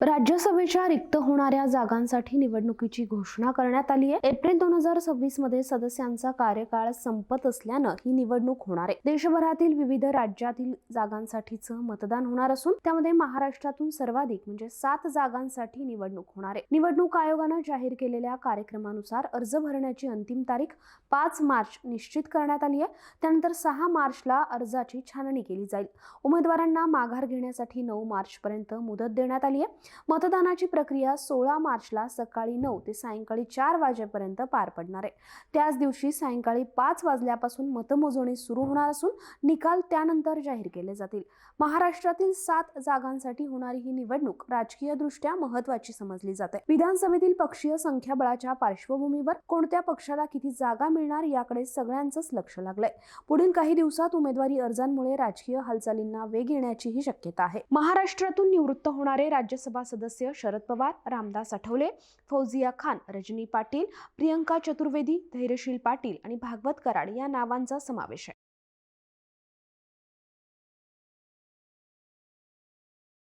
राज्यसभेच्या रिक्त होणाऱ्या जागांसाठी निवडणुकीची घोषणा करण्यात आली आहे। एप्रिल 2026 मध्ये सदस्यांचा कार्यकाळ संपत असल्यानं ही निवडणूक होणार आहे। देशभरातील विविध राज्यातील जागांसाठीचं मतदान होणार असून त्यामध्ये महाराष्ट्रातून सर्वाधिक म्हणजे 7 जागांसाठी निवडणूक होणार आहे। निवडणूक आयोगानं जाहीर केलेल्या कार्यक्रमानुसार अर्ज भरण्याची अंतिम तारीख 5 मार्च निश्चित करण्यात आली आहे। त्यानंतर 6 मार्चला अर्जाची छाननी केली जाईल। उमेदवारांना माघार घेण्यासाठी 9 मार्च पर्यंत मुदत देण्यात आली आहे। मतदानाची प्रक्रिया 16 मार्चला सकाळी 9 ते सायंकाळी 4 वाजेपर्यंत पार पडणार आहे। त्याच दिवशी सायंकाळी 5 वाजल्यापासून मतमोजणी सुरू होणार असून निकाल त्यानंतर जाहीर केले जातील। महाराष्ट्रातील 7 जागांसाठी होणारी ही निवडणूक राजकीयदृष्ट्या महत्त्वाची समजली जाते। विधानसभेतील पक्षीय संख्याबळाच्या पार्श्वभूमीवर कोणत्या पक्षाला किती जागा मिळणार याकडे सगळ्यांचंच लक्ष लागलंय। पुढील काही दिवसात उमेदवारी अर्जांमुळे राजकीय हालचालींना वेग येण्याचीही शक्यता आहे। महाराष्ट्रातून निवृत्त होणारे राज्यसभा सदस्य शरद पवार, रामदास आठवले, फौजिया खान, रजनी पाटील, प्रियंका चतुर्वेदी, धैर्यशील पाटील आणि भागवत कराड या नावांचा समावेश आहे।